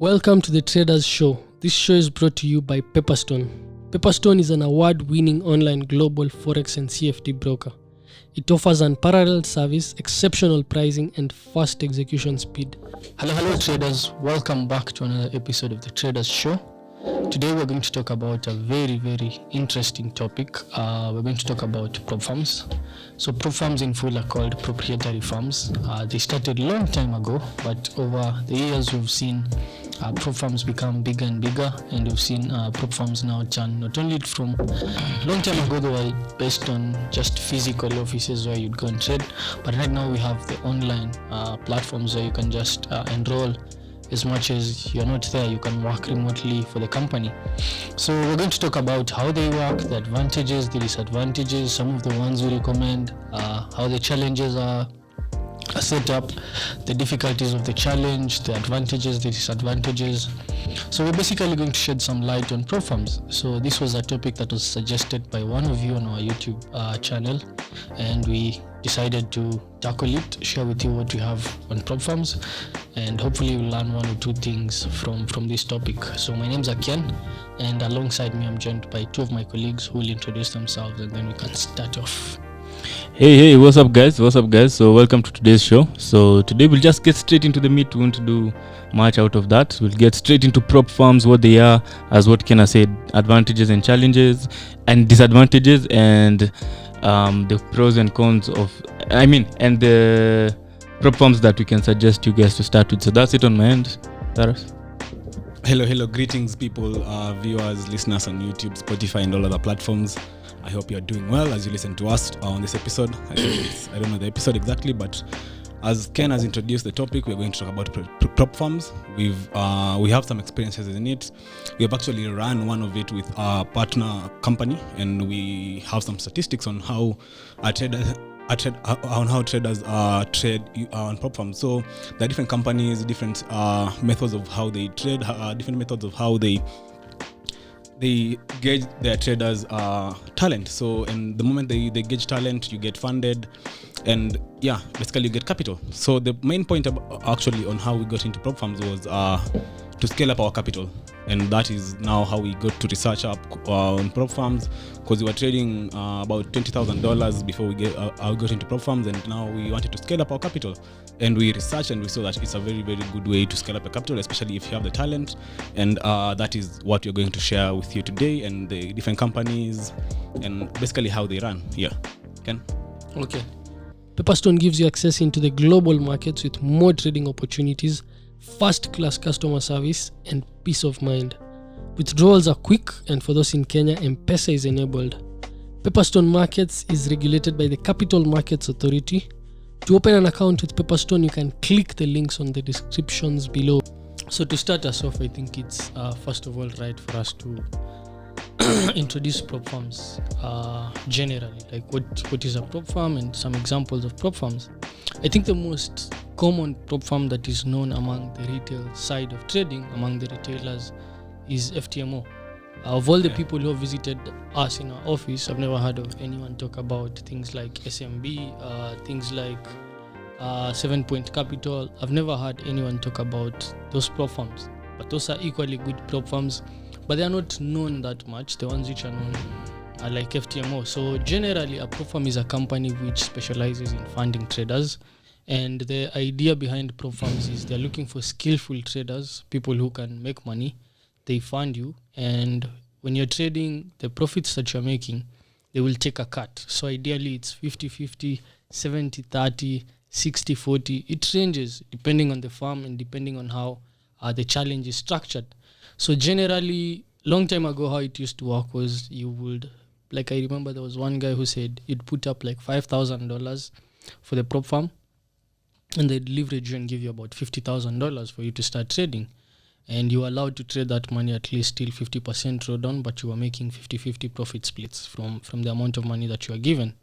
Welcome to the Traders Show. This show is brought to you by Pepperstone. Pepperstone is an award-winning online global forex and CFD broker. It offers unparalleled service, exceptional pricing, and fast execution speed. Hello traders. Welcome back to another episode of the Traders Show. Today we're going to talk about a very interesting topic. We're going to talk about prop firms. So prop firms in full are called proprietary firms. They started a long time ago, but over the years we've seen prop firms become bigger and bigger, and we've seen prop firms now turn not only from long time ago they were based on just physical offices where you'd go and trade, but right now we have the online platforms where you can just enroll. As much as you're not there, you can work remotely for the company. So we're going to talk about how they work, the advantages, the disadvantages, some of the ones we recommend, how the challenges are set up, the difficulties of the challenge, the advantages, the disadvantages. So we're basically going to shed some light on prop firms. So this was a topic that was suggested by one of you on our YouTube channel, and we decided to tackle it, share with you what we have on prop firms, and hopefully you'll learn one or two things from this topic. So my name's Akian, and alongside me I'm joined by two of my colleagues who will introduce themselves, and then we can start off. Hey, what's up guys? So welcome to today's show. So today we'll just get straight into the meat. We won't do much out of that. We'll get straight into prop firms, what they are, as what can I say, advantages and challenges and disadvantages, and the pros and cons of, and the prop firms that we can suggest you guys to start with. So that's it on my end. Taras? Hello, greetings people, viewers, listeners on YouTube, Spotify and all other platforms. I hope you're doing well as you listen to us on this episode. I don't know the episode exactly, but as Ken has introduced the topic, we're going to talk about prop firms. We have some experiences in it. We have actually run one of it with our partner company, and we have some statistics on how traders trade on prop firms. So there are different companies, different methods of how they trade, different methods of how they gauge their traders' talent. So in the moment they gauge talent, you get funded, and basically you get capital. So the main point actually on how we got into prop firms was to scale up our capital, and that is now how we got to research up on prop firms, because we were trading about $20,000 before we got into prop firms, and now we wanted to scale up our capital, and we researched and we saw that it's a very good way to scale up your capital, especially if you have the talent, and that is what we're going to share with you today, and the different companies and basically how they run. Ken? Okay. Pepperstone gives you access into the global markets with more trading opportunities, first-class customer service, and peace of mind. Withdrawals are quick, and for those in Kenya, M-Pesa is enabled. Pepperstone Markets is regulated by the Capital Markets Authority. To open an account with Pepperstone, you can click the links on the descriptions below. So to start us off, I think it's first of all right for us to introduce prop firms generally, like what is a prop firm and some examples of prop firms. I think the most common prop firm that is known among the retail side of trading, among the retailers, is FTMO. Of all the people who have visited us in our office, I've never heard of anyone talk about things like SMB, things like 7 Point Capital. I've never heard anyone talk about those prop firms, but those are equally good prop firms, but they are not known that much. The ones which are known are like FTMO. So generally a prop firm is a company which specializes in funding traders, and the idea behind prop firms is they're looking for skillful traders, people who can make money. They fund you, and when you're trading, the profits that you're making, they will take a cut. So ideally it's 50-50, 70-30, 60-40. It ranges depending on the firm and depending on how the challenge is structured. So generally, long time ago, how it used to work was you would, like I remember there was one guy who said you'd put up like $5,000 for the prop firm, and they'd leverage you and give you about $50,000 for you to start trading. And you were allowed to trade that money at least till 50% drawdown, but you were making 50-50 profit splits from the amount of money that you are given.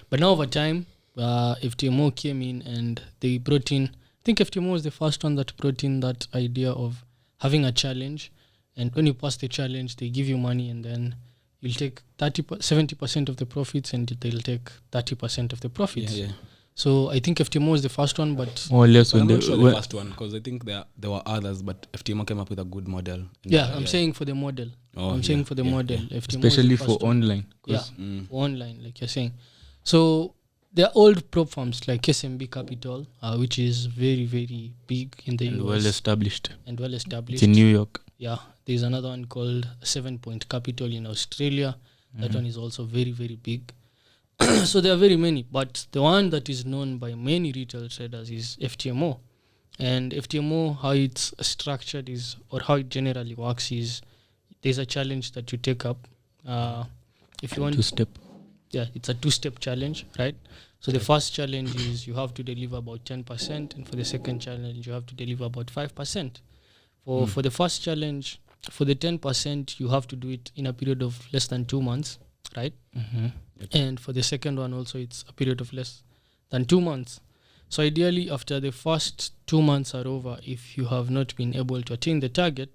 But now over time, FTMO came in and they brought in, I think FTMO was the first one that brought in that idea of having a challenge. And when you pass the challenge, they give you money, and then you'll take 70% of the profits, and they'll take 30% of the profits. So I think FTMO is the first one, but More or less But when I'm they not sure the when- first one because I think there were others, but FTMO came up with a good model. And, yeah, I'm saying for the model. Oh, I'm saying yeah, for the yeah, model. yeah. FTMO especially is the for first one. online. 'Cause Yeah, for online, like you're saying. So there are old prop firms like SMB Capital, which is very, very big in the and US well established. and well It's established. in New York. Yeah, there's another one called 7 Point Capital in Australia. That one is also very, very big. So there are very many, but the one that is known by many retail traders is FTMO. And FTMO, how it's structured is, or how it generally works is, there's a challenge that you take up. If you want, 2-step. yeah, it's a 2-step challenge, right? So the first challenge is you have to deliver about 10%, and for the second challenge you have to deliver about 5%. For the first challenge, for the 10%, you have to do it in a period of less than 2 months, right? And for the second one also, it's a period of less than 2 months. So ideally, after the first 2 months are over, if you have not been able to attain the target,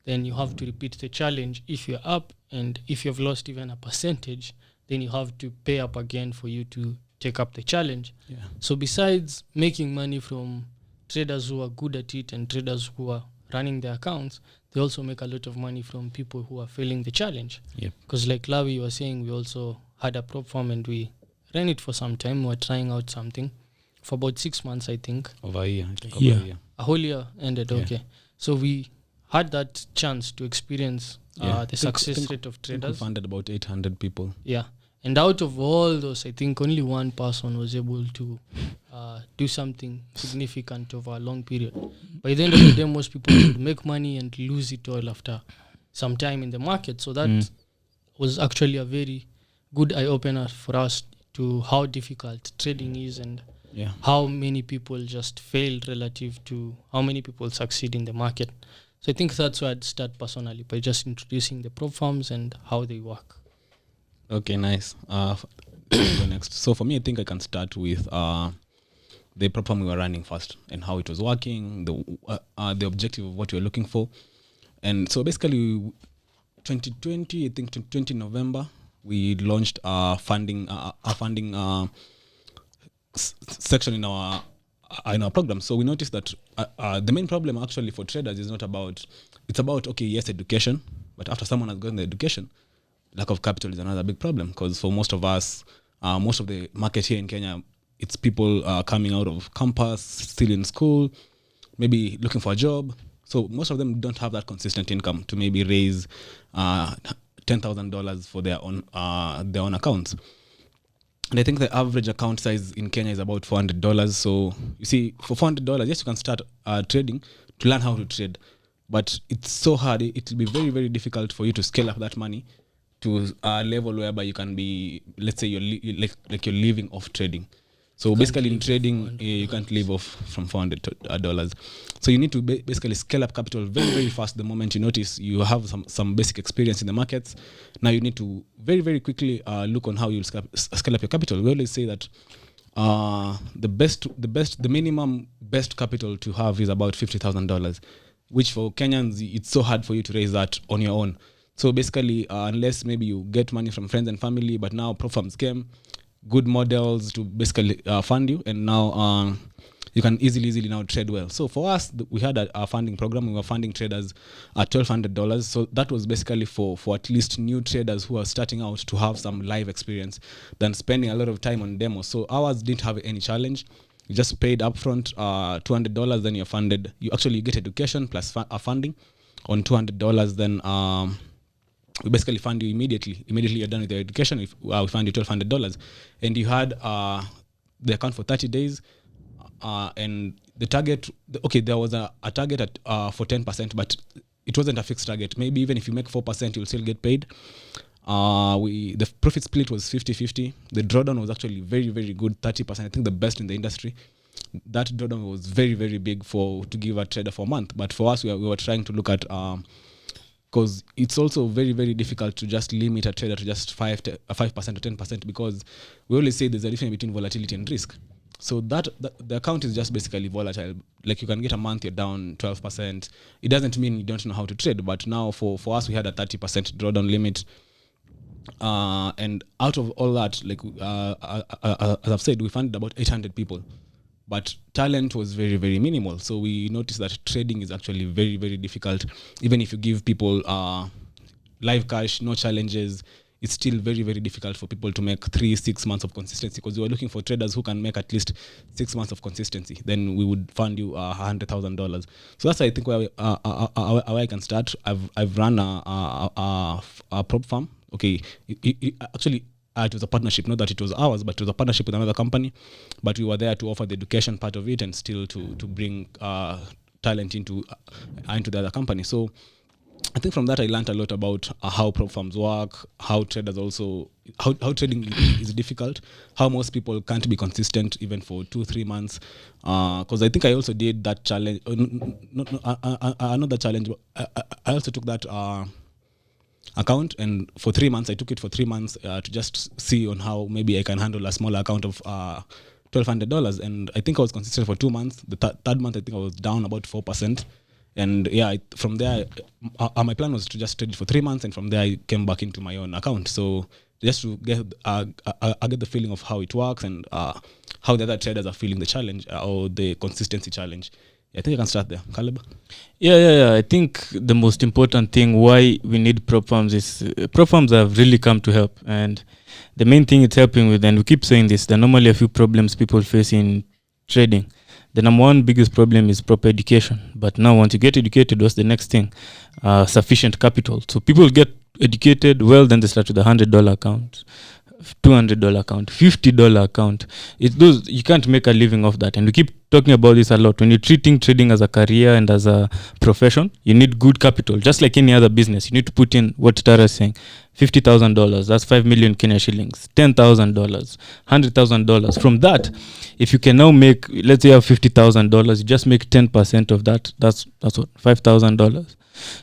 then you have to repeat the challenge if you're up, and if you've lost even a percentage, then you have to pay up again for you to take up the challenge. Yeah. So besides making money from traders who are good at it and traders who are running their accounts, they also make a lot of money from people who are failing the challenge. Yep. Because like Lavi, you were saying, we also had a prop firm and we ran it for some time. We were trying out something for about 6 months, I think. Over a year. I think Yeah. over a year. A whole year ended, Yeah. okay. So we had that chance to experience the success rate of We traders. funded about 800 people. Yeah. And out of all those, I think only one person was able to do something significant over a long period. By the end of the day, most people would make money and lose it all after some time in the market. So that was actually a very good eye-opener for us to how difficult trading is and Yeah. how many people just failed relative to how many people succeed in the market. So I think that's where I'd start personally, by just introducing the prop firms and how they work. Okay, nice. Go next. So for me, I think I can start with the prop firm we were running first and how it was working, the objective of what we were looking for. And so basically, 2020, I think 2020 November, we launched our funding section in our program. So we noticed that the main problem actually for traders is not about, it's about, okay, yes, education, but after someone has gotten the education, lack of capital is another big problem, because for most of us, most of the market here in Kenya, it's people coming out of campus, still in school, maybe looking for a job. So most of them don't have that consistent income to maybe raise $10,000 for their own accounts. And I think the average account size in Kenya is about $400. So you see, for $400, yes, you can start trading to learn how to trade, but it's so hard. It will be very, very difficult for you to scale up that money to a level whereby you can be, let's say, you're living off trading. So basically in trading, you can't live off from $400. So you need to basically scale up capital very, very fast the moment you notice you have some basic experience in the markets. Now you need to very, very quickly look on how you'll scale up your capital. We always say that the minimum best capital to have is about $50,000, which for Kenyans, it's so hard for you to raise that on your own. So basically, unless maybe you get money from friends and family, but now prop firms came, good models to basically fund you, and now you can easily now trade well. So for us, we had a funding program. We were funding traders at $1,200. So that was basically for at least new traders who are starting out to have some live experience than spending a lot of time on demos. So ours didn't have any challenge. You just paid upfront $200, then you're funded. You actually get education plus funding on $200. Then we basically fund you immediately. Immediately you're done with your education. We fund you $1,200, and you had the account for 30 days. And the target, there was a target at for 10%, but it wasn't a fixed target. Maybe even if you make 4%, you'll still get paid. The profit split was 50-50. The drawdown was actually very, very good, 30%. I think the best in the industry. That drawdown was very, very big to give a trader for a month. But for us, we were trying to look at, because it's also very, very difficult to just limit a trader to just 5% or 10%, because we always say there's a difference between volatility and risk. So that the account is just basically volatile. Like you can get a month, you're down 12%. It doesn't mean you don't know how to trade, but now for us, we had a 30% drawdown limit. And out of all that, like as I've said, we funded about 800 people, but talent was very, very minimal. So we noticed that trading is actually very, very difficult. Even if you give people live cash, no challenges, it's still very, very difficult for people to make 3-6 months of consistency, because we were looking for traders who can make at least 6 months of consistency. Then we would fund you $100,000. So that's, I think, where I can start. I've run a prop firm. Okay, actually, it was a partnership. Not that it was ours, but it was a partnership with another company. But we were there to offer the education part of it and still to bring talent into the other company. So I think from that I learned a lot about how prop firms work, how traders also, how trading is difficult, how most people can't be consistent even for 2-3 months. Because I think I also did that challenge. Not the challenge, but I also took that account, and for 3 months I took it for 3 months to just see on how maybe I can handle a small account of $1,200. And I think I was consistent for 2 months. The third month I think I was down about 4%. And yeah, from there, my plan was to just trade it for 3 months, and from there I came back into my own account. So just to get the feeling of how it works and how the other traders are feeling the challenge or the consistency challenge. I think I can start there. Caleb? Yeah. I think the most important thing why we need prop firms is prop firms have really come to help. And the main thing it's helping with, and we keep saying this, there are normally a few problems people face in trading. The number one biggest problem is proper education. But now once you get educated, what's the next thing? Sufficient capital. So people get educated, well, then they start with a $100 account, $200 account, $50 account. It's those, you can't make a living off that. And we keep talking about this a lot. When you're treating trading as a career and as a profession, you need good capital. Just like any other business, you need to put in what Tara is saying. $50,000, that's 5 million Kenya shillings, $10,000, $100,000. From that, if you can now make, let's say you have $50,000, you just make 10% of that. That's what, $5,000.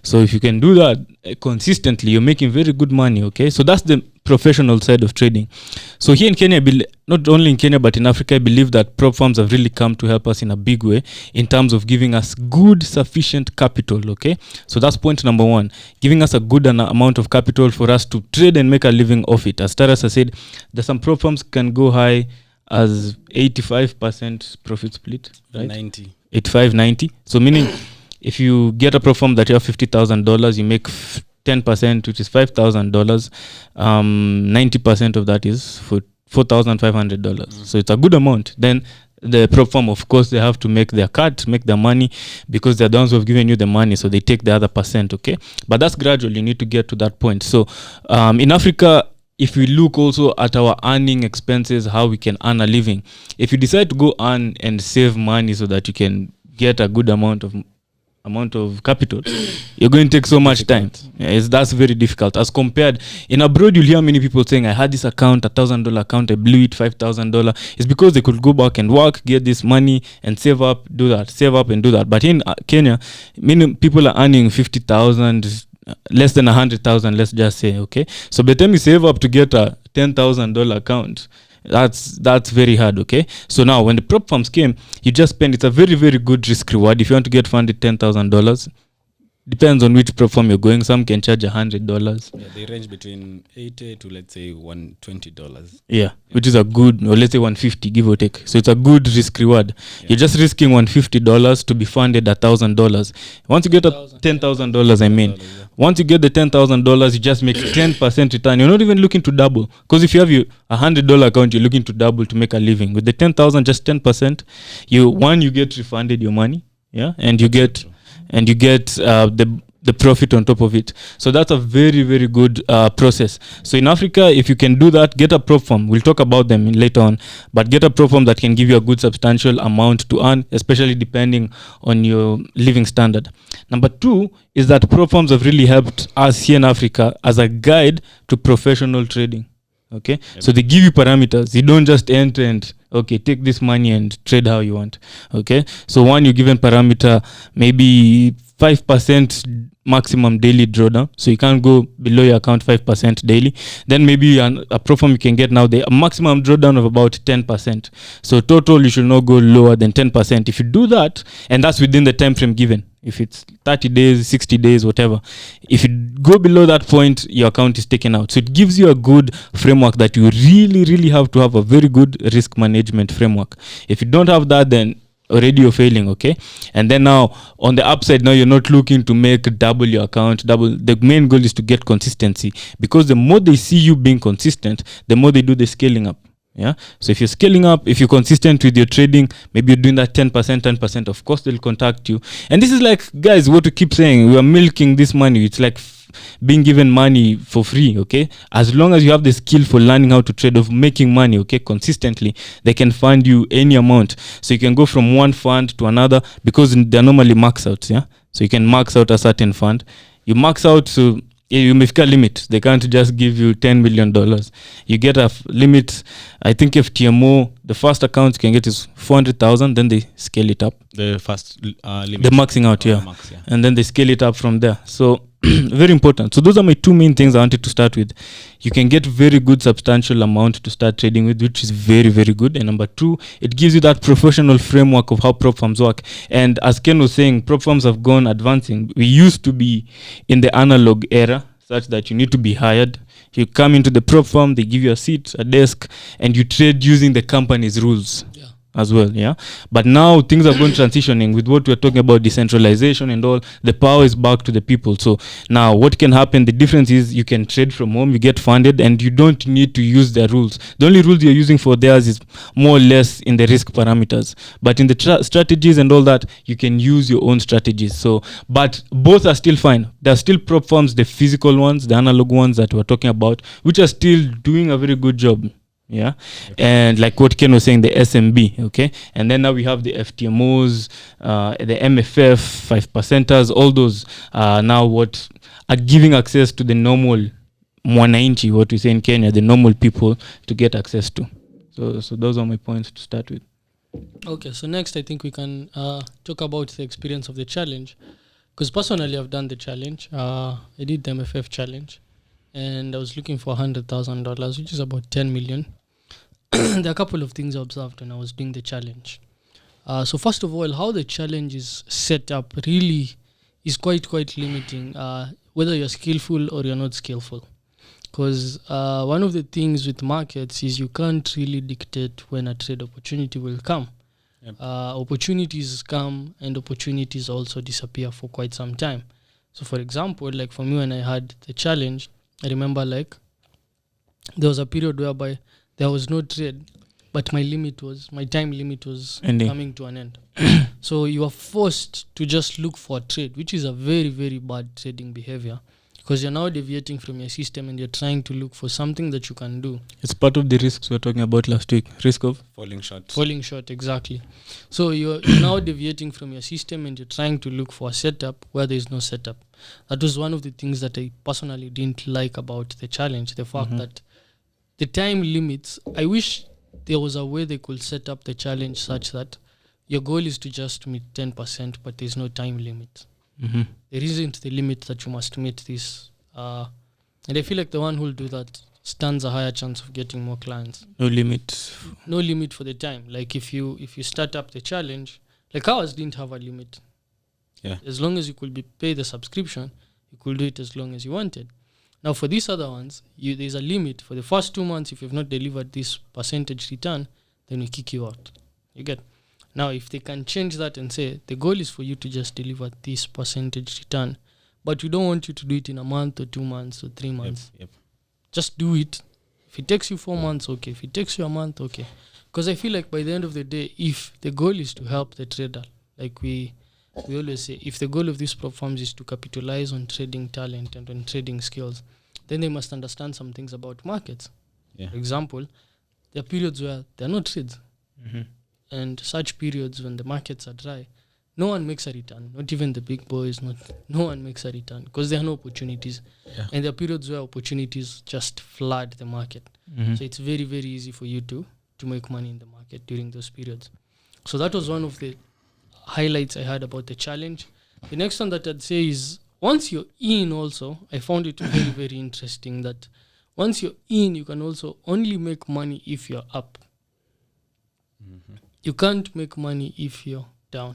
So if you can do that consistently, you're making very good money. Okay, so that's the professional side of trading. So here in Kenya, not only in Kenya but in Africa, I believe that prop firms have really come to help us in a big way in terms of giving us good, sufficient capital. Okay, so that's point number one, giving us a good amount of capital for us to trade and make a living off it. As Taras has said, there's some prop firms can go high as 85% profit split, right? 85-90. So meaning if you get a prop firm that you have $50,000, you make 10%, which is $5,000. 90% of that is for $4,500. So it's a good amount. Then the prop firm, of course, they have to make their cut, make their money, because they're the ones who have given you the money, so they take the other percent. Okay, but that's gradual. You need to get to that point. So in Africa, if we look also at our earning expenses, how we can earn a living, if you decide to go earn and save money so that you can get a good amount of capital, you're going to take so much time. That's very difficult as compared in abroad. You'll hear many people saying, I had this account, $1,000 account, I blew it, $5,000. It's because they could go back and work, get this money and save up, do that, save up and do that. But in Kenya, many people are earning 50,000, less than 100,000, let's just say. Okay, so by the time you save up to get a $10,000 account, that's very hard. Okay, so now when the prop firms came, you just spend, it's a very, very good risk reward. If you want to get funded $10,000, depends on which prop firm you're going. Some can charge $100. Yeah, they range between $80 to, let's say, $120. Yeah, which is a good, or let's say $150, give or take. So it's a good risk reward. Yeah. You're just risking $150 to be funded $1,000. Once you get $10,000, I mean, once you get the $10,000, you just make 10% return. You're not even looking to double, because if you have a $100 account, you're looking to double to make a living. With the 10,000, just 10%, you get refunded your money, yeah, and you get the profit on top of it. So that's a very, very good process. So in Africa, if you can do that, get a prop firm. We'll talk about them later on, but get a prop firm that can give you a good substantial amount to earn, especially depending on your living standard. Number two is that prop firms have really helped us here in Africa as a guide to professional trading. Okay, yep. So they give you parameters. You don't just enter and take this money and trade how you want. Okay, so one, you're given parameter, maybe 5% maximum daily drawdown, so you can't go below your account 5% daily. Then maybe a prop firm you can get now, a maximum drawdown of about 10%. So total you should not go lower than 10%. If you do that, and that's within the time frame given. If it's 30 days, 60 days, whatever, if you go below that point, your account is taken out. So it gives you a good framework that you really have to have a very good risk management framework. If you don't have that, then already you're failing, okay? And then now on the upside, now you're not looking to make double your account. The main goal is to get consistency, because the more they see you being consistent, the more they do the scaling up. Yeah. So if you're scaling up, if you're consistent with your trading, maybe you're doing that 10%, of course they'll contact you. And this is like, guys, what we keep saying, we are milking this money. It's like being given money for free, okay? As long as you have the skill for learning how to trade, of making money, okay, consistently, they can fund you any amount. So you can go from one fund to another, because they're normally max outs, yeah? So you can max out a certain fund. You max out, so you make a limit. They can't just give you $10 million. You get a limit. I think FTMO, the first account you can get is 400,000. Then they scale it up. The first limit. The maxing out, yeah. Max, yeah. And then they scale it up from there. So very important. So those are my two main things I wanted to start with. You can get very good substantial amount to start trading with, which is very good. And number two, it gives you that professional framework of how prop firms work. And as Ken was saying, prop firms have gone advancing. We used to be in the analog era, such that you need to be hired. You come into the prop firm, they give you a seat, a desk, and you trade using the company's rules. As well, yeah. But now things are going transitioning with what we're talking about, decentralization and all. The power is back to the people. So now what can happen? The difference is you can trade from home, you get funded, and you don't need to use their rules. The only rules you're using for theirs is more or less in the risk parameters. But in the strategies and all that, you can use your own strategies. So, but both are still fine. There are still prop firms, the physical ones, the analog ones that we're talking about, which are still doing a very good job. Yeah. Okay. And like what Ken was saying, the SMB, okay? And then now we have the FTMOs, the MFF, 5%ers, all those now what are giving access to the normal mwananchi, what we say in Kenya, the normal people, to get access to. So those are my points to start with. Okay, so next I think we can talk about the experience of the challenge. Because personally I've done the challenge. I did the MFF challenge. And I was looking for $100,000, which is about 10 million. There are a couple of things I observed when I was doing the challenge. So first of all, how the challenge is set up really is quite limiting, whether you're skillful or you're not skillful. Because one of the things with markets is you can't really dictate when a trade opportunity will come. Yep. Opportunities come and opportunities also disappear for quite some time. So for example, like for me when I had the challenge, I remember like there was a period whereby there was no trade, but my time limit was coming to an end. So you are forced to just look for a trade, which is a very bad trading behavior, because you're now deviating from your system and you're trying to look for something that you can do. It's part of the risks we were talking about last week. Risk of falling short. Falling short, exactly. So you're now deviating from your system and you're trying to look for a setup where there is no setup. That was one of the things that I personally didn't like about the challenge, the fact that the time limits, I wish there was a way they could set up the challenge such that your goal is to just meet 10%, but there's no time limit. Mm-hmm. There isn't the limit that you must meet this. And I feel like the one who will do that stands a higher chance of getting more clients. No limit. No limit for the time. Like if you start up the challenge, like ours didn't have a limit. Yeah. As long as you could pay the subscription, you could do it as long as you wanted. Now for these other ones, there's a limit. For the first 2 months, if you've not delivered this percentage return, then we kick you out. You get? Now if they can change that and say, the goal is for you to just deliver this percentage return, but we don't want you to do it in a month or 2 months or 3 months. Yep. Just do it. If it takes you 4 months, okay. If it takes you a month, okay. Because I feel like by the end of the day, if the goal is to help the trader, like we always say, if the goal of these platforms is to capitalize on trading talent and on trading skills, then they must understand some things about markets. Yeah. For example, there are periods where there are no trades. Mm-hmm. And such periods when the markets are dry, no one makes a return. Not even the big boys. No one makes a return because there are no opportunities. Yeah. And there are periods where opportunities just flood the market. Mm-hmm. So it's very easy for you to make money in the market during those periods. So that was one of the highlights I had about the challenge. The next one that I'd say is once you're in also, I found it very interesting that once you're in, you can also only make money if you're up. Mm-hmm. You can't make money if you're down.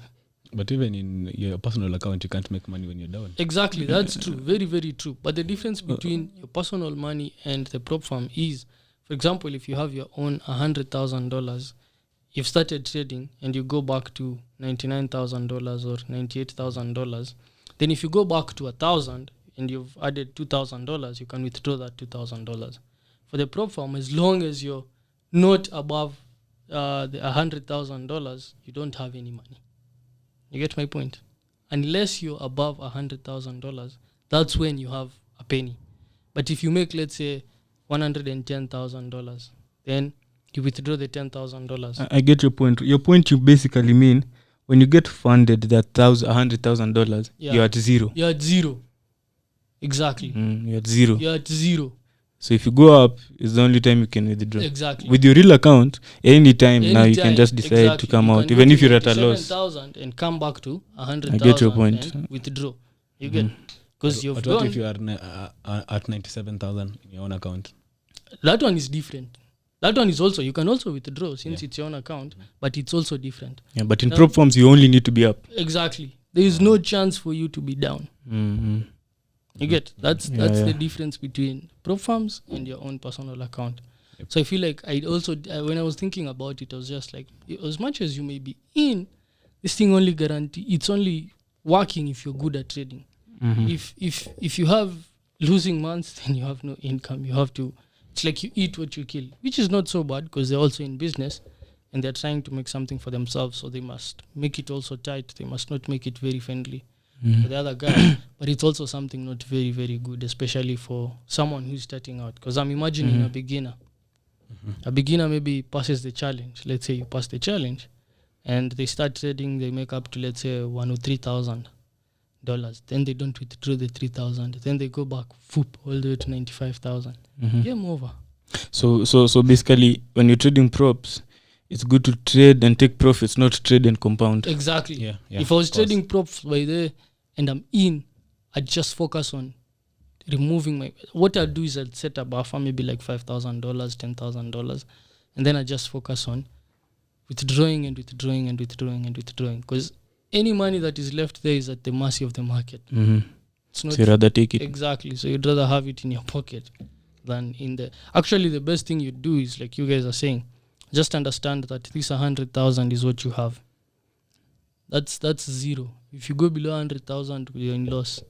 But even in your personal account, you can't make money when you're down. Exactly, that's true. Very, very true. But the difference between your personal money and the prop firm is, for example, if you have your own $100,000, you've started trading and you go back to $99,000 or $98,000, then if you go back to 1,000 and you've added $2,000, you can withdraw that $2,000. For the prop firm, as long as you're not above the $100,000, you don't have any money. You get my point? Unless you're above $100,000, that's when you have a penny. But if you make, let's say, $110,000, then you withdraw the $10,000. I get your point. Your point you basically mean when you get funded that $100,000, you're at zero. You're at zero. Exactly. You're at zero. You're at zero. So if you go up, it's the only time you can withdraw. Exactly. With your real account, anytime now you can just decide to come out, even if you're at a loss. 7,000 and come back to 100,000. I get your point. And withdraw. You get, because you've But gone. what if you are at 97,000 in your own account? That one is different. That one is also, you can also withdraw since it's your own account, but it's also different. Yeah, but in prop firms, you only need to be up. Exactly. There is no chance for you to be down. You get, that's the difference between prop firms and your own personal account. So I feel like I also, when I was thinking about it, I was just like, as much as you may be in, this thing only it's only working if you're good at trading. If you have losing months, then you have no income. You have to, it's like you eat what you kill, which is not so bad because they're also in business and they're trying to make something for themselves. So they must make it also tight. They must not make it very friendly for the other guy. But it's also something not very, very good, especially for someone who's starting out. Because I'm imagining a beginner. A beginner maybe passes the challenge. Let's say you pass the challenge and they start trading, they make up to, let's say, $1,000 or $3,000. Then they don't withdraw the 3,000. Then they go back, all the way to 95,000. Game over. So basically, when you're trading props, it's good to trade and take profits, not trade and compound. Exactly. Yeah, if I was trading props by there and I'm in, I'd just focus on removing what I'll do is I'll set a buffer, maybe like $5,000, $10,000, and then I just focus on withdrawing and withdrawing and withdrawing and withdrawing. Because any money that is left there is at the mercy of the market. It's not, so you'd rather take it. Exactly. So you'd rather have it in your pocket than in the... Actually, the best thing you do is, like you guys are saying, just understand that this 100,000 is what you have. That's zero. If you go below 100,000, you're in loss.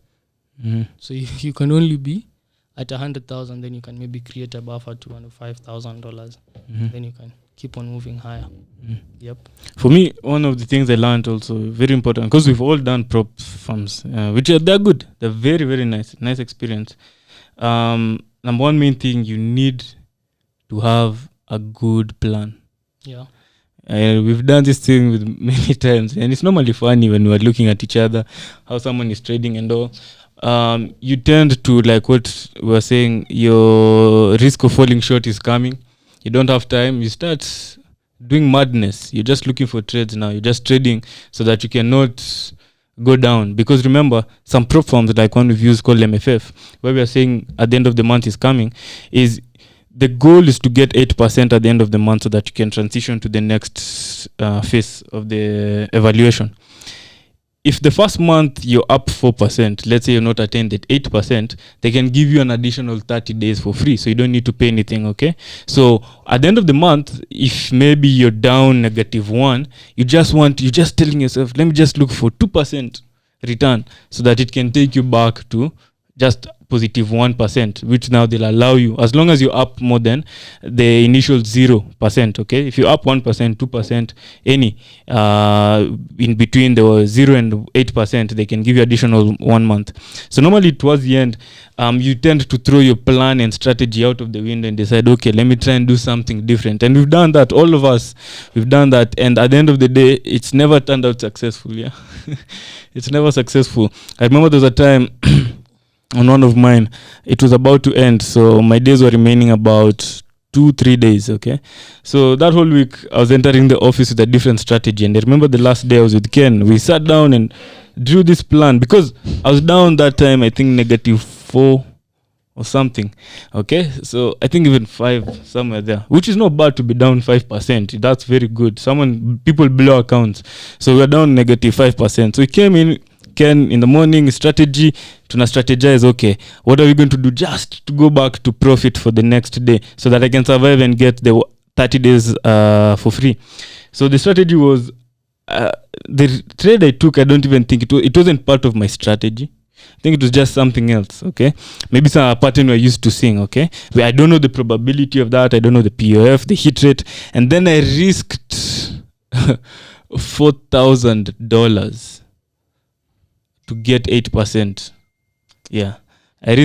So you can only be at 100,000, then you can maybe create a buffer to $5,000. Then you can keep on moving higher. Yep. For me, one of the things I learned also, very important, because we've all done prop firms, which they're good. They're very, very nice experience. Number one main thing, you need to have a good plan. Yeah. We've done this thing with many times, and it's normally funny when we're looking at each other, how someone is trading and all. You tend to, like what we're saying, your risk of falling short is coming. You don't have time. You start doing madness. You're just looking for trades now. You're just trading so that you cannot go down. Because remember, some prop firms, like one we've used called MFF, where we are saying at the end of the month is coming, is the goal is to get 8% at the end of the month so that you can transition to the next phase of the evaluation. If the first month you're up 4%, let's say you're not attained at 8%, they can give you an additional 30 days for free. So you don't need to pay anything, okay? So at the end of the month, if maybe you're down -1, you're just telling yourself, let me just look for 2% return so that it can take you back to just positive 1%, which now they'll allow you, as long as you're up more than the initial 0%, okay? If you're up 1%, 2%, any, in between the 0 and 8%, they can give you additional 1 month. So normally towards the end, you tend to throw your plan and strategy out of the window and decide, okay, let me try and do something different. And we've done that, all of us, we've done that. And at the end of the day, it's never turned out successful, yeah? It's never successful. I remember there was a time on one of mine, it was about to end, so my days were remaining about 2-3 days, okay? So that whole week, I was entering the office with a different strategy, and I remember the last day I was with Ken, we sat down and drew this plan, because I was down that time, I think -4 or something. Okay, so I think even 5 somewhere there, which is not bad to be down 5%. That's very good. People blow accounts, so we're down negative 5%. So we came in, Ken, in the morning, strategy, tuna strategize, okay, what are we going to do just to go back to profit for the next day so that I can survive and get the 30 days for free. So the strategy was, the trade I took, I don't even think it wasn't part of my strategy. I think it was just something else, okay? Maybe some pattern we're used to seeing, okay? But I don't know the probability of that. I don't know the POF, the hit rate. And then I risked $4,000 to get 8%. Yeah. I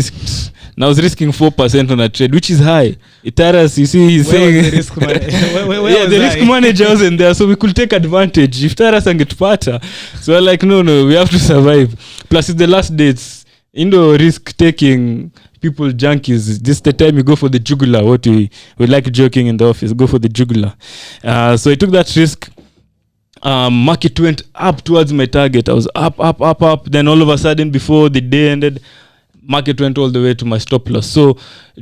was risking 4% on a trade, which is high. ERS, you see, he's saying the risk the risk manager wasn't there, so we could take advantage. If ERS and get better, so we're like, no, we have to survive. Plus, it's the last days. Risk taking, people junkies. This is the time you go for the jugular. What we like joking in the office, go for the jugular. So I took that risk. Market went up towards my target. I was up. Then all of a sudden, before the day ended, market went all the way to my stop loss. So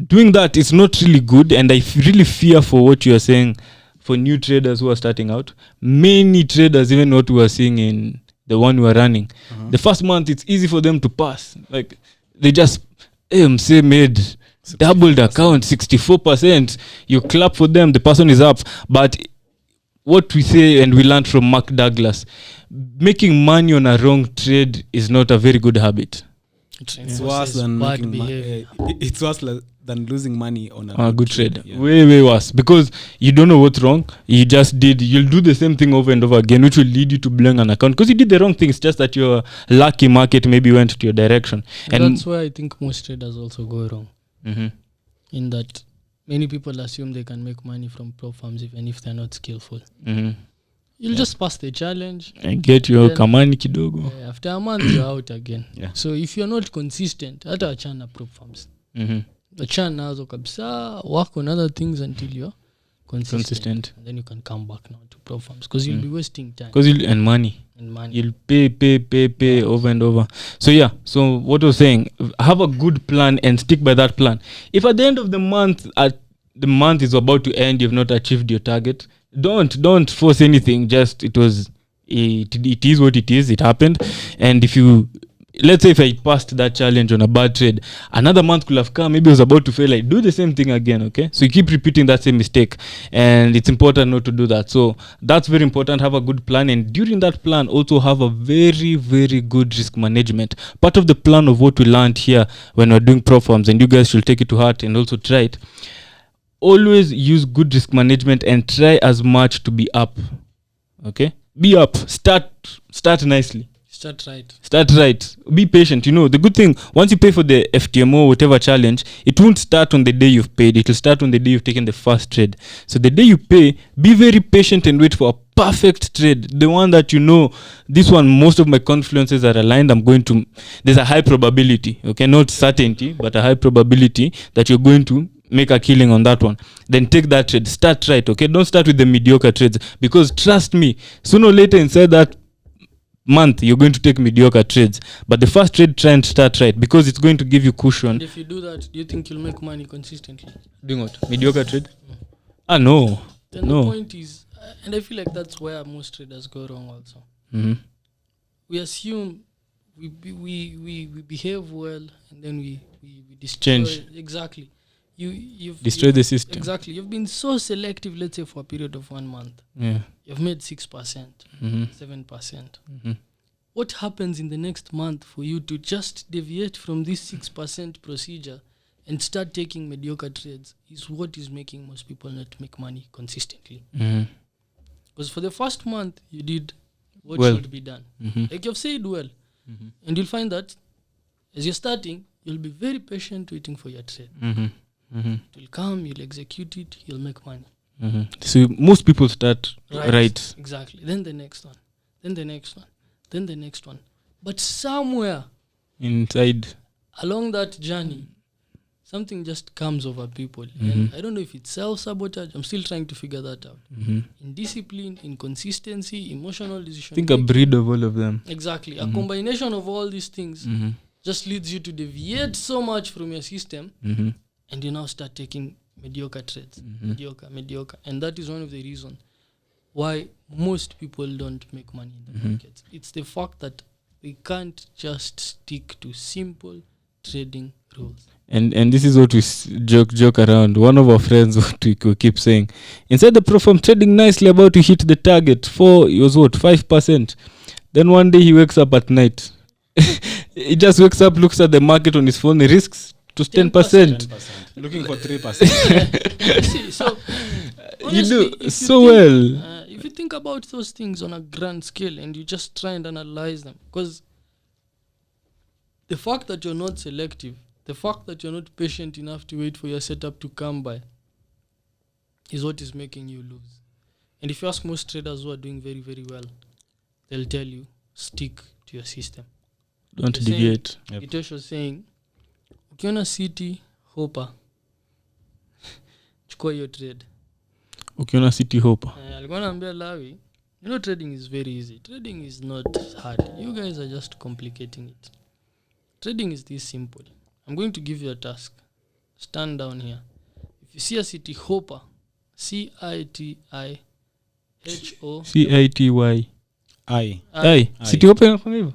doing that is not really good, and I really fear for what you are saying for new traders who are starting out. Many traders, even what we are seeing in the one we are running, the first month it's easy for them to pass. Like they just say made doubled account 64%. You clap for them, the person is up. But what we say and we learned from Mark Douglas, making money on a wrong trade is not a very good habit. It's worse than it's worse than losing money on a good trade. Yeah. Way worse, because you don't know what's wrong. You'll do the same thing over and over again, which will lead you to blowing an account because you did the wrong thing. It's just that your lucky market maybe went to your direction. And that's where I think most traders also go wrong. In that many people assume they can make money from prop firms even if they're not skillful. You'll just pass the challenge and get your kamani kidogo. After a month you're out again. Yeah. So if you're not consistent, hata achana prop firms. Achana nazo kabisa, work on other things until you're consistent. And then you can come back now to prop firms because you'll be wasting time. And money. You'll pay over and over. So what I was saying, have a good plan and stick by that plan. If at the end of the month, is about to end, you've not achieved your target, don't force anything. Just it is what it is. It happened. And let's say if I passed that challenge on a bad trade, another month could have come, maybe I was about to fail, I do the same thing again. Okay, so you keep repeating that same mistake, and it's important not to do that. So that's very important. Have a good plan, and during that plan also have a very, very good risk management. Part of the plan of what we learned here when we're doing prop firms, and you guys should take it to heart and also try it. Always use good risk management and try as much to be up. Okay, be up. Start nicely. Start right. Be patient. The good thing, once you pay for the FTMO, whatever challenge, it won't start on the day you've paid. It will start on the day you've taken the first trade. So the day you pay, be very patient and wait for a perfect trade. The one that this one, most of my confluences are aligned. There's a high probability, okay, not certainty, but a high probability that you're going to make a killing on that one. Then take that trade. Start right, okay? Don't start with the mediocre trades, because trust me, sooner or later inside that month you're going to take mediocre trades. But the first trade, try and start right, because it's going to give you cushion. And if you do that, do you think you'll make money consistently? Doing what? Mediocre trade? No. Then the point is, and I feel like that's where most traders go wrong also. We assume we behave well, and then we destroy. Change. Exactly. You've destroy the system. Exactly. You've been so selective, let's say for a period of 1 month. Yeah. You've made 6%, 7%. What happens in the next month for you to just deviate from this 6% procedure and start taking mediocre trades is what is making most people not make money consistently. Because for the first month, you did what should be done. Like you've said well. And you'll find that as you're starting, you'll be very patient waiting for your trade. It will come, you'll execute it, you'll make money. So most people start right. Exactly. Then the next one. Then the next one. Then the next one. But somewhere inside along that journey, something just comes over people. And I don't know if it's self-sabotage. I'm still trying to figure that out. Indiscipline, inconsistency, emotional decision. I think a breed of all of them. Exactly. A combination of all these things just leads you to deviate so much from your system, and you now start taking mediocre trades, mediocre, and that is one of the reasons why most people don't make money in the markets. It's the fact that we can't just stick to simple trading rules. And this is what we joke around. One of our friends, what we keep saying, inside the pro firm trading nicely, about to hit the target for, it was what, 5%. Then one day he wakes up at night. He just wakes up, looks at the market on his phone, he risks to 10%. 10%. Looking for 3%. See, so You honestly, do so well. if you think about those things on a grand scale and you just try and analyze them, because the fact that you're not selective, the fact that you're not patient enough to wait for your setup to come by is what is making you lose. And if you ask most traders who are doing very, very well, they'll tell you, stick to your system. Don't deviate. Itosh was saying, ukiona city hopper, chukua hiyo trade. Ukiona city hope. Alikuwa anaambia Lawi, trading is very easy. Trading is not hard. You guys are just complicating it. Trading is this simple. I'm going to give you a task. Stand down here. If you see a city hopper, CITIHO CITY. I. City hope inafanya hivyo?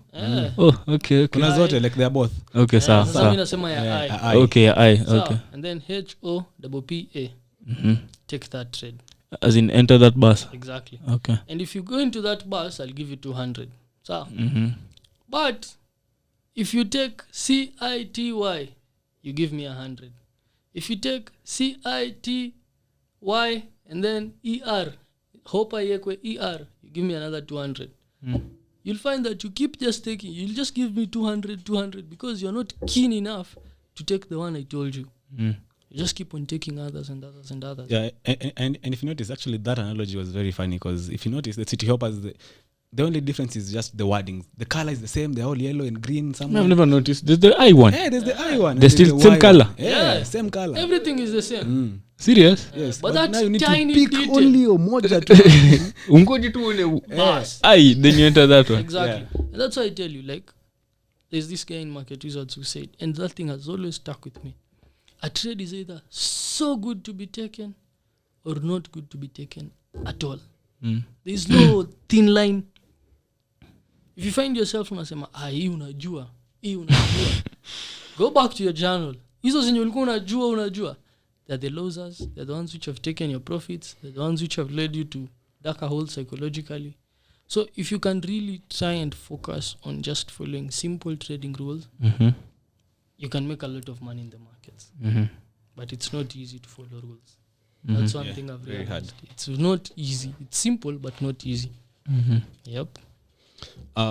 Oh, okay. Kuna zote like they are both. Okay, Sasa mimi sawa. nasema ya I. I. Okay, I. Sawa. Okay. And then HOPPA. Take that trade. As in enter that bus. Exactly. Okay. And if you go into that bus, I'll give you 200. So, but if you take CITY, you give me 100. If you take CITY and then ER, hope I ER, you give me another 200. You'll find that you keep just taking, you'll just give me 200 because you're not keen enough to take the one I told you. You just keep on taking others and others and others. Yeah, and if you notice, actually that analogy was very funny because if you notice, the city hoppers, the only difference is just the wording. The color is the same. They're all yellow and green. I've never noticed. There's the I one. Yeah, there's the I one. They're still same color. Yeah, same color. Everything is the same. Serious? Yes, But that now you need tiny to pick detail. only moja tu. Ungoji tu ule Bas. I, then you enter that one. Exactly. And that's why I tell you, like, there's this guy in Market Wizards who said, and that thing has always stuck with me. A trade is either so good to be taken or not good to be taken at all. There's no thin line. If you find yourself unasema, hii unajua, go back to your journal. Hizo zenye ulikuwa unajua. They're the losers. They're the ones which have taken your profits. They're the ones which have led you to darker holes psychologically. So if you can really try and focus on just following simple trading rules, you can make a lot of money in the markets. But it's not easy to follow rules. That's one thing I've very realized. It's not easy. It's simple, but not easy. Yep.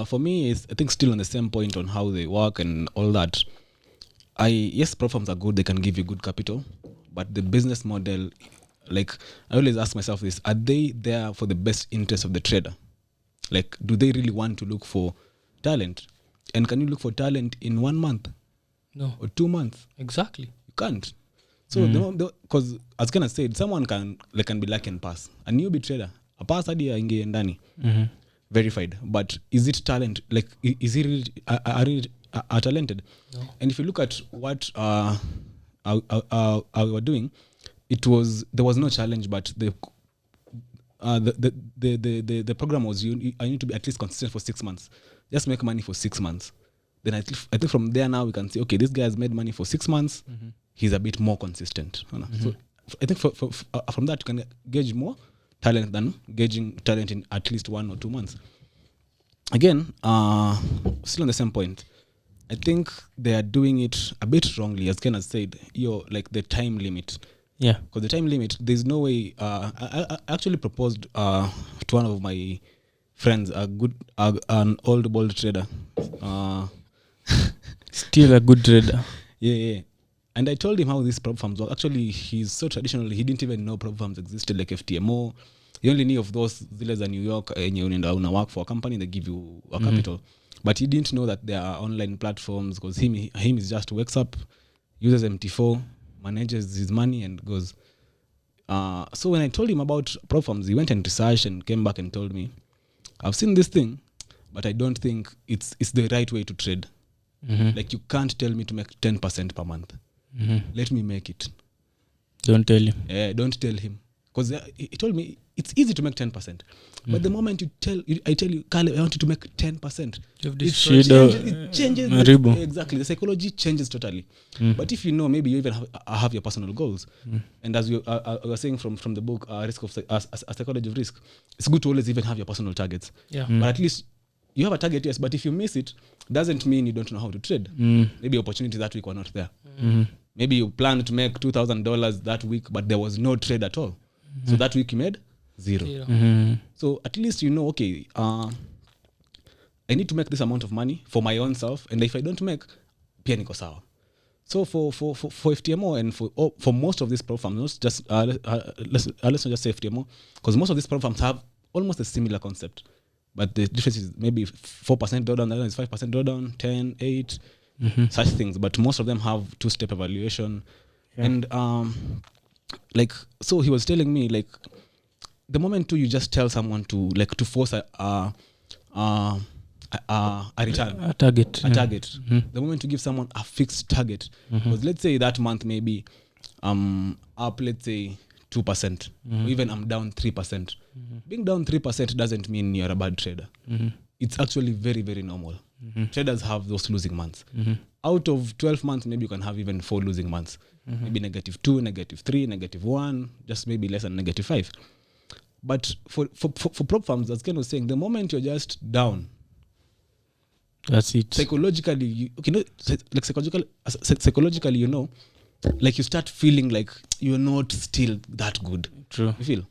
For me, I think still on the same point on how they work and all that. Yes, prop firms are good. They can give you good capital. But the business model, like I always ask myself this, are they there for the best interest of the trader? Like, do they really want to look for talent? And can you look for talent in 1 month? No. Or 2 months? Exactly. You can't. So, because as Ken said, someone can be lucky and pass. A newbie trader, a pass hadi aingie ndani. Verified. But is it talent? Like, is he really are talented? No. And if you look at what we were doing, there was no challenge, but the program was I need to be at least consistent for 6 months. Just make money for 6 months. Then I think from there now we can say, okay, this guy has made money for 6 months. He's a bit more consistent. So I think from that you can gauge more talent than gauging talent in at least 1 or 2 months. Again, still on the same point, I think they are doing it a bit wrongly, as Ken has said, like the time limit. Yeah. Because the time limit, there's no way. I actually proposed to one of my friends, an old bold trader. Still a good trader. Yeah. And I told him how these prop firms work. Actually, he's so traditional, he didn't even know prop firms existed, like FTMO. He only knew of those zile za New York, una work for a company, they give you a capital. But he didn't know that there are online platforms, because him is just wakes up, uses MT4, manages his money and goes. So when I told him about prop firms, he went and researched and came back and told me, I've seen this thing, but I don't think it's the right way to trade. Like you can't tell me to make 10% per month. Let me make it. Don't tell him. Don't tell him, because he told me it's easy to make 10%, but the moment I tell you, Kale, I want you to make 10%, it changes exactly. The psychology changes totally. But if you know, maybe you even have your personal goals, and as you were saying from the book, Risk of a Psychology of Risk, it's good to always even have your personal targets. But at least you have a target, yes, but if you miss it, doesn't mean you don't know how to trade. Maybe opportunities that week were not there. Maybe you planned to make $2,000 that week, but there was no trade at all. So that week you made $0. So at least you know, okay, I need to make this amount of money for my own self, and if I don't make, pia niko sawa. So for FTMO and for most of these prop firms, not just let's not just say FTMO, because most of these prop firms have almost a similar concept, but the difference is maybe 4% drawdown, the other is 5% drawdown, 10, 8, such things. But most of them have two-step evaluation, and like, so he was telling me, like, the moment you just tell someone to force a return, a target. The moment you give someone a fixed target, because let's say that month maybe up, let's say 2%, or even I'm down 3%. Being down 3% doesn't mean you're a bad trader. It's actually very, very normal. Traders have those losing months. Out of 12 months, maybe you can have even 4 losing months. Maybe -2, -3, -1, just maybe less than -5. But for prop firms, as Ken was saying, the moment you're just down, that's it. Psychologically, psychologically, you know, like you start feeling like you're not still that good. True. You feel,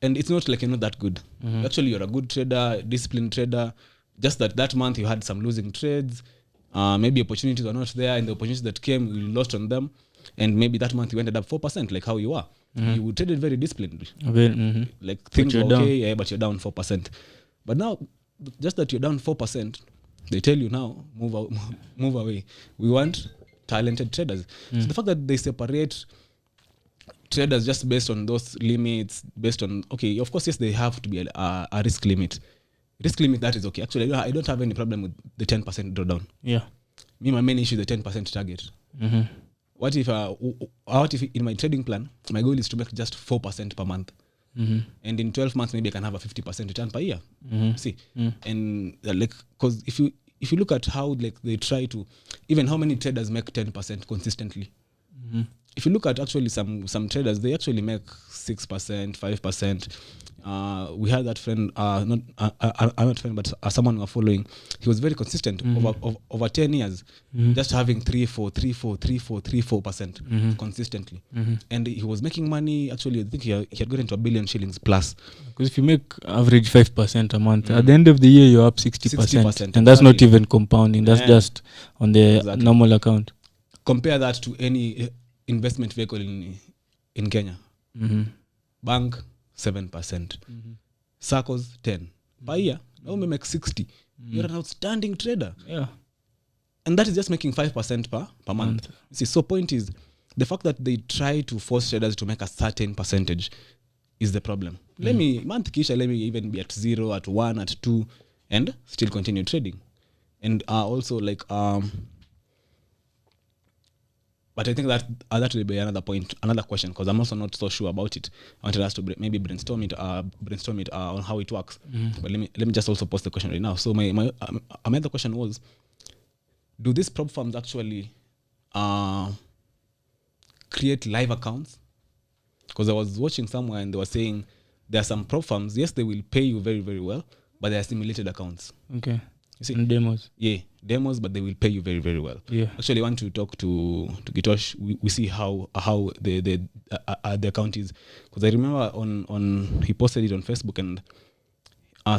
and it's not like you're not that good. Actually, you're a good trader, disciplined trader. Just that month you had some losing trades. Maybe opportunities were not there, and the opportunities that came, you lost on them. And maybe that month you ended up 4%, like how you are. You traded very disciplined. Like things were okay, but you're down 4%. But now, just that you're down 4%, they tell you now, move away. We want talented traders. So the fact that they separate traders just based on those limits, based on, okay, of course, yes, they have to be a risk limit. Risk limit, that is okay. Actually, I don't have any problem with the 10% drawdown. Me, my main issue is the 10% target. What if in my trading plan, my goal is to make just 4% per month, and in 12 months maybe I can have a 50% return per year. See, and like, because if you look at how, like, they try to, even how many traders make 10% consistently. If you look at actually some traders, they actually make 6%, 5%. We had that friend, not friend, but someone we were following. He was very consistent over 10 years, just having 3-4% consistently. And he was making money. Actually, I think he had got into $1 billion shillings plus. Because if you make average 5% a month, at the end of the year, you're up 60%. And that's not even compounding. That's just on the normal account. Compare that to any investment vehicle in Kenya. Bank, 7%. Circles, 10%. Per year, now we make 60%. You're an outstanding trader. And that is just making 5% per month. See, so point is, the fact that they try to force traders to make a certain percentage is the problem. Let me even be at 0, at 1, at 2, and still continue trading. And also, like, but I think that will be another question, because I'm also not so sure about it. I wanted us to maybe brainstorm it on how it works. But let me just also post the question right now. So my other question was, do these prop firms actually create live accounts? Because I was watching somewhere and they were saying there are some prop firms, yes, they will pay you very, very well, but they are simulated accounts. Okay. You see? And demos. Yeah, demos, but they will pay you very, very well. Actually, I want to talk to Gitosh. We see how the account is, because I remember on he posted it on Facebook, and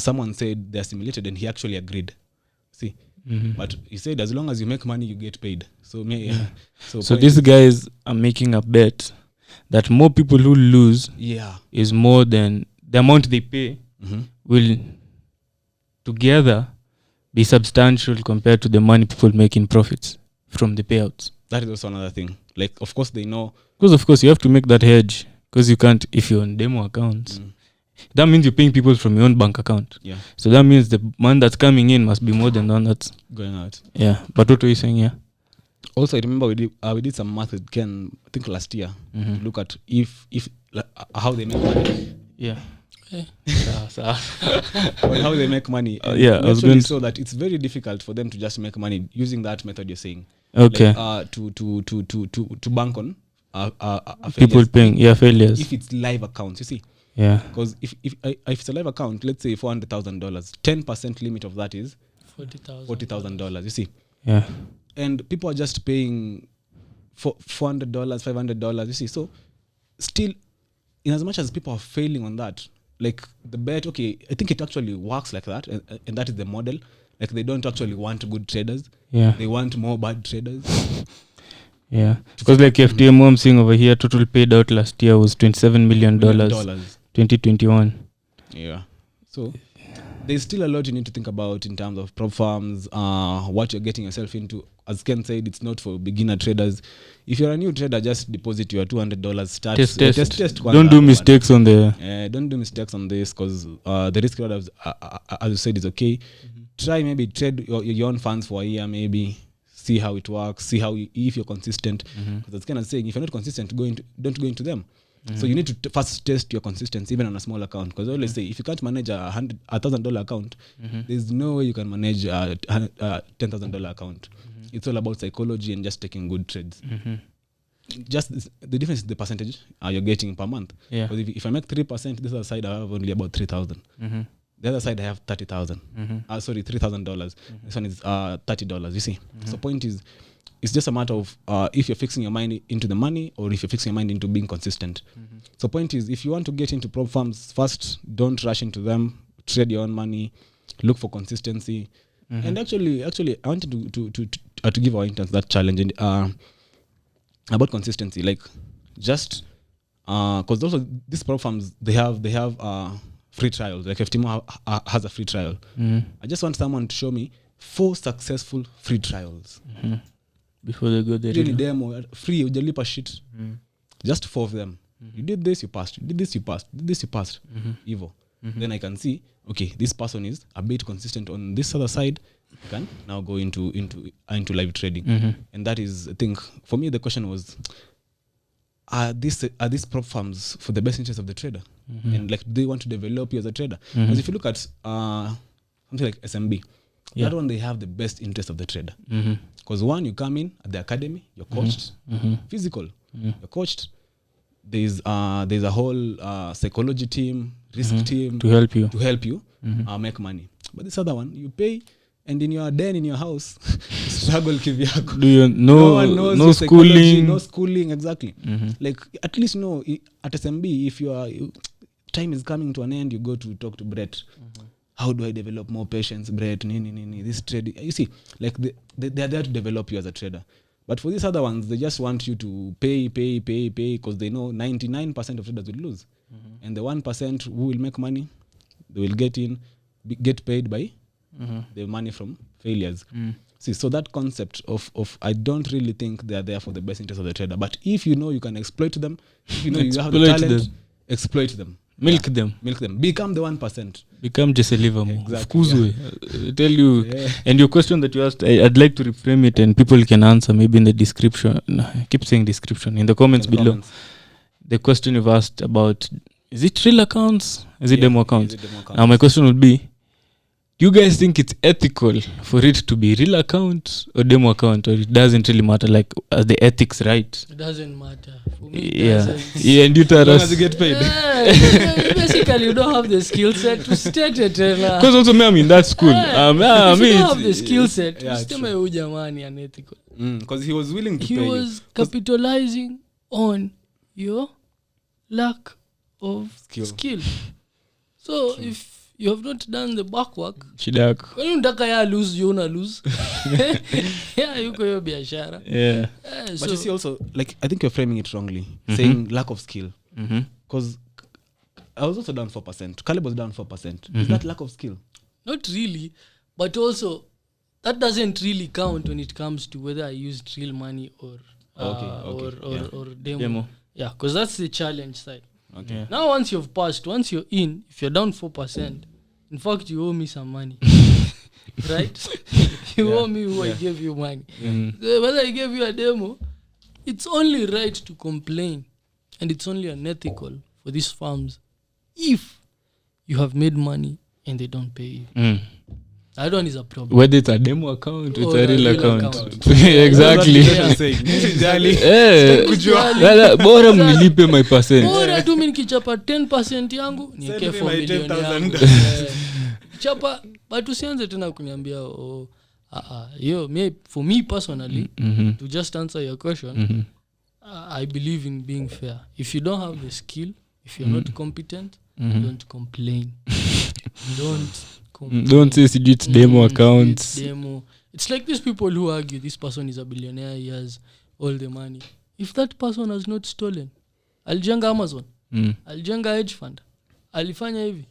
someone said they're simulated, and he actually agreed. See, but he said as long as you make money, you get paid. So so these guys are making a bet that more people who lose is more than the amount they pay will together be substantial compared to the money people make in profits from the payouts. That is also another thing. Like, of course, they know. Because, of course, you have to make that hedge. Because you can't, if you're on demo accounts that means you're paying people from your own bank account. Yeah. So that means the money that's coming in must be more than the one that's Going out. yeah. But what were you saying? Yeah. Also, I remember we did some math with Ken, I think last year, to look at if like, how they make money. Yeah. On how they make money. And Yeah, we I was actually going saw that it's very difficult for them to just make money using that method you're saying. Okay. Like, to bank on People failures. paying failures. If it's live accounts, you see. Yeah. Because if it's a live account, let's say $400,000, 10% limit of that is $40,000. You see. Yeah. And people are just paying $400, $500. You see. So still, in as much as people are failing on that, like the bet, okay, I think it actually works like that, and that is the model. Like they don't actually want good traders. Yeah. They want more bad traders. Yeah. Because like FTMO, I'm seeing over here, total paid out last year was $27 million. 2021. Yeah. So there's still a lot you need to think about in terms of prop firms, what you're getting yourself into. As Ken said, it's not for beginner traders. If you're a new trader, just deposit your $200. Start test. Don't do mistakes on the. Don't do mistakes on this because the risk reward, as you said, is okay. Try maybe trade your own funds for a year, maybe see how it works, see how if you're consistent. Because that's kind of saying if you're not consistent, don't go into them. So you need to first test your consistency even on a small account. Because I always say if you can't manage a $1,000 account, there's no way you can manage a $10,000 account. It's all about psychology and just taking good trades. Just the difference is the percentage you're getting per month. Yeah. Because if I make 3%, this other side I have only about 3,000. The other side I have 30,000. Sorry, $3,000. This one is $30. You see. So point is, it's just a matter of if you're fixing your mind into the money or if you're fixing your mind into being consistent. So point is, if you want to get into prop firms, first don't rush into them. Trade your own money. Look for consistency. And actually, I wanted to give our interns that challenge and about consistency. Like, just because also these prop firms they have free trials. Like FTMO has a free trial. I just want someone to show me 4 successful free trials. Before they go there. Really demo free, ujalipa shit. Just 4 of them. You did this, you passed. You did this, you passed. You did this, you passed. Evo. Then I can see, okay, this person is a bit consistent on this other side. You can now go into live trading. And that is, I think, for me the question was, are these prop firms for the best interest of the trader? And like, do they want to develop you as a trader? Because if you look at something like SMB, that one they have the best interest of the trader. Because one, you come in at the academy, you're coached, physical, you're coached. There's a whole psychology team, risk team to help you make money. But this other one, you pay, and in your den in your house, struggle kivyako. Do you no schooling? No schooling, exactly. Like at least at SMB, if your time is coming to an end, you go to talk to Brett. How do I develop more patience, Brett? This trade. You see, like they are there to develop you as a trader. But for these other ones, they just want you to pay because they know 99% of traders will lose. And the 1% who will make money, they will get paid by the money from failures. See, so that concept of I don't really think they are there for the best interest of the trader. But if you know you can exploit them, if you know you have the talent, exploit them. Milk them. Become the 1%. Become just a liver. Exactly. I tell you. And your question that you asked, I'd like to reframe it and people can answer maybe in the description. I keep saying description. In the comments below. The question you've asked about, is it real accounts? Is it demo accounts? Now my question would be, do you guys think it's ethical for it to be real account or demo account, or it doesn't really matter? Like, are the ethics right? It doesn't matter. For me, it doesn't. And you tell us. You get paid. Basically, you don't have the skill set to state it. Because also me, I'm in that school. If you don't have the skill set, jamani unethical. Because he was willing to pay you. He was capitalizing on your lack of skill. So if you have not done the back work, when unataka ya lose, you una lose. Yuko hiyo biashara. But you see also, like, I think you're framing it wrongly, saying lack of skill. Because I was also down 4%. Caleb was down 4%. Is that lack of skill? Not really. But also, that doesn't really count when it comes to whether I used real money or demo. Yeah, because that's the challenge side. Okay. Yeah. Now once you've passed, once you're in, if you're down 4%, in fact you owe me some money. Right? You owe me who I gave you money. So whether I gave you a demo, it's only right to complain, and it's only unethical for these firms if you have made money and they don't pay you. That one is a problem. Whether it's a demo account, it's Or a a real real account. account. Exactly. Bora mnilipe my percent. Bora tu mimi nikichapa 10% yangu niweke 4 my million 10,000. yangu. Chapa but usianze tena kuniambia for me personally, to just answer your question, I believe in being fair. If you don't have the skill, if you're not competent, don't complain. Don't say it's demo accounts. Demo. It's like these people who argue this person is a billionaire, he has all the money. If that person has not stolen, alijenga Amazon, alijenga hedge fund, alifanya hivi,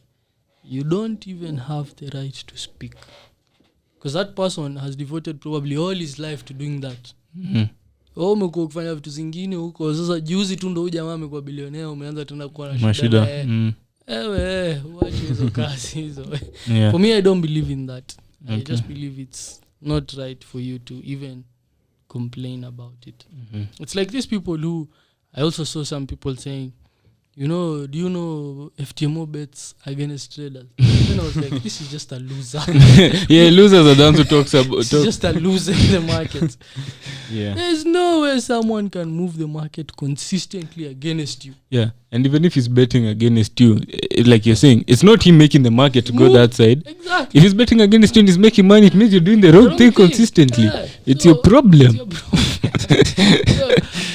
you don't even have the right to speak, because that person has devoted probably all his life to doing that. Umekuwa kufanya vitu zingine huko, sasa juzi tu ndo huyu jamaa amekuwa billionaire, umeanza tena kuwa na shida. Watch hizo kazi hizo. For me, I don't believe in that. I just believe it's not right for you to even complain about it. It's like these people who, I also saw some people saying, do you know FTMO bets against traders? Then I was like, this is just a loser. Losers are the ones who talks about. It's just a loser in the market. Yeah. There's no way someone can move the market consistently against you. Yeah, and even if he's betting against you, like you're saying, it's not him making the market go that side. Exactly. If he's betting against you and he's making money, it means you're doing the wrong thing consistently. Yeah. It's your problem.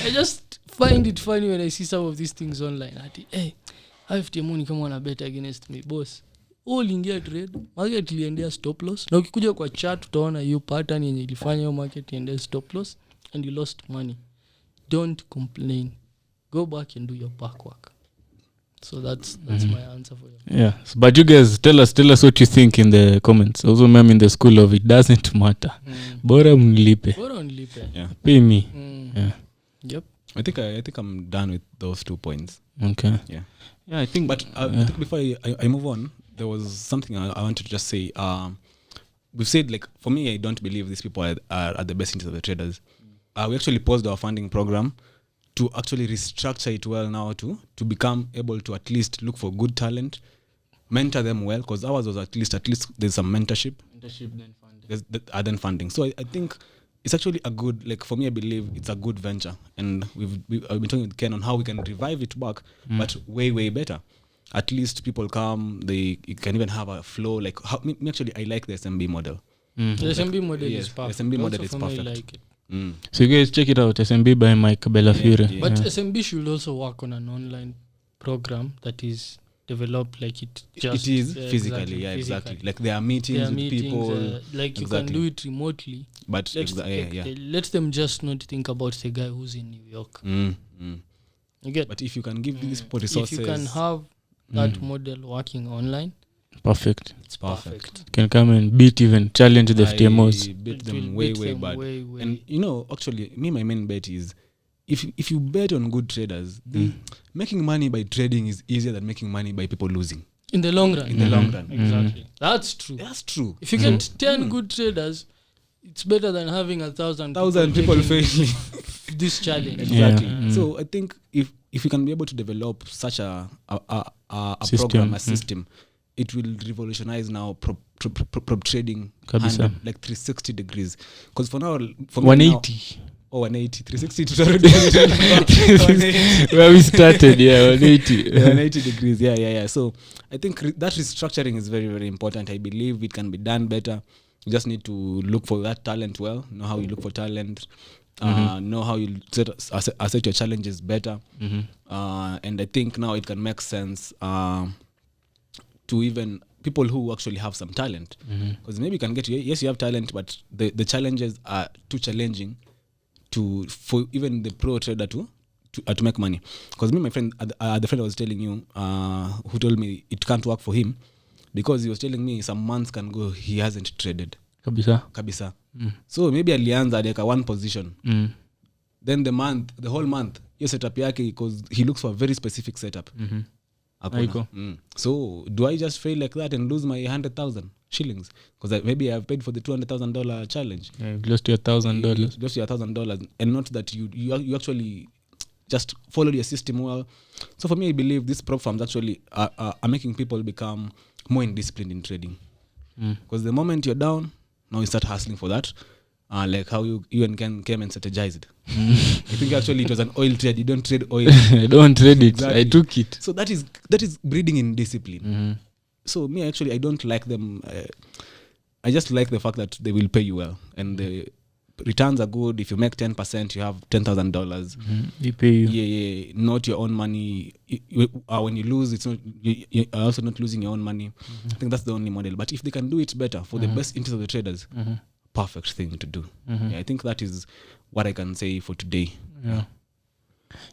I just find it funny when I see some of these things online. Hey, FTMO ni kama wana bet against me, boss. Ingia trade, market iliendea stop loss. Na ukikuja kwa chart utaona hiyo pattern yenye ilifanya hiyo market iendea stop loss and you lost money. Don't complain. Go back and do your back work. So that's my answer for you. Yeah, but you guys tell us what you think in the comments. Also, I'm in the school of it doesn't matter. Bora mnilipe. Yeah. Pay me. Yeah. Yep. I think I'm done with those 2 points. Okay. Yeah. Yeah, I think. But I think before I move on, there was something I wanted to just say. We've said, like, for me, I don't believe these people are at the best interest of the traders. We actually paused our funding program to actually restructure it well now to become able to at least look for good talent, mentor them well, because ours was at least there's some mentorship. Mentorship then funding. Then funding. So I think it's actually a good, like, for me, I believe it's a good venture, and I've been talking with Ken on how we can revive it back, but way better. At least people come, you can even have a flow. Like, actually, I like the SMB model. The SMB model is perfect. The SMB model is perfect. Like it. So you guys check it out, SMB by Mike Bellafiore. Yeah. But SMB should also work on an online program that is developed like it just... It is physically, exactly. Like there are meetings with people. Like you can do it remotely. But let them just not think about the guy who's in New York. You get? But if you can give these people resources... If you can have that model working online, perfect. It's perfect. Can come and challenge the FTMOs. Beat them way bad. And actually, my main bet is if you bet on good traders, making money by trading is easier than making money by people losing. In the long run. Exactly. That's true. If you get 10 good traders, it's better than having 1,000 people failing this challenge. Exactly. So I think if you can be able to develop such a program, a system, it will revolutionize now prop trading, like 360 degrees. Because for now, 180. 180, 360 where we started, 180. 180 degrees, yeah. So I think that restructuring is very, very important. I believe it can be done better. You just need to look for that talent well, know how you look for talent, know how you assess your challenges better. And I think now it can make sense to even people who actually have some talent. Because maybe you can you have talent, but the challenges are too challenging for even the pro trader to make money. Because my friend, the friend I was telling you, who told me it can't work for him, because he was telling me some months can go he hasn't traded. Kabisa. So maybe alianza like one position. Then the whole month hiyo setup yake because he looks for a very specific setup. Hakuna. Haiko. So do I just fail like that and lose my 100,000 shillings because maybe I've paid for the $200,000 challenge? Yeah, you've lost your $1,000. You lost your $1,000 and not that you actually just followed your system well. So for me, I believe these prop firms actually are making people become more indisciplined in trading. Because the moment you're down, now you start hustling for that. Like how you and Ken came and strategized. I think actually it was an oil trade. You don't trade oil. I don't trade it. Exactly. I took it. So that is breeding indiscipline. So me actually, I don't like them. I just like the fact that they will pay you well and the returns are good. If you make 10%, you have $10,000. They pay you. Yeah, not your own money. When you lose, it's not. You are also not losing your own money. I think that's the only model. But if they can do it better for the best interest of the traders, perfect thing to do. Yeah, I think that is what I can say for today.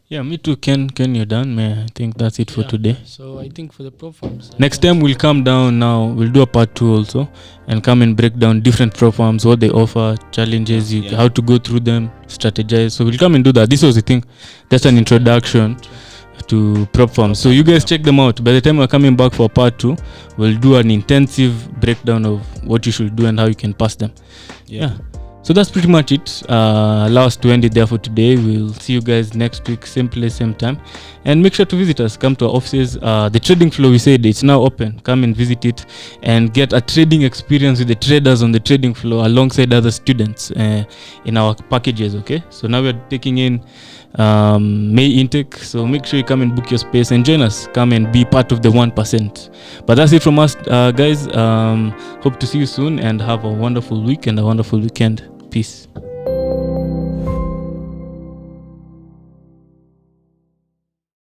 Yeah, me too. Ken, you're done, man. I think that's it for today. So I think for the prop firms, Next time we'll come down now. We'll do a part 2 also and come and break down different prop firms, what they offer, challenges, how to go through them, strategize. So we'll come and do that. This was, I think, just an introduction to prop firms. So you guys check them out. By the time we're coming back for part 2, we'll do an intensive breakdown of what you should do and how you can pass them. Yeah. So that's pretty much it. Allow us to end it there for today. We'll see you guys next week, same place, same time. And make sure to visit us. Come to our offices. The trading floor, we said, it's now open. Come and visit it and get a trading experience with the traders on the trading floor alongside other students in our packages, okay? So now we're taking in May intake. So make sure you come and book your space and join us. Come and be part of the 1%. But that's it from us, guys. Hope to see you soon and have a wonderful week and a wonderful weekend. Peace.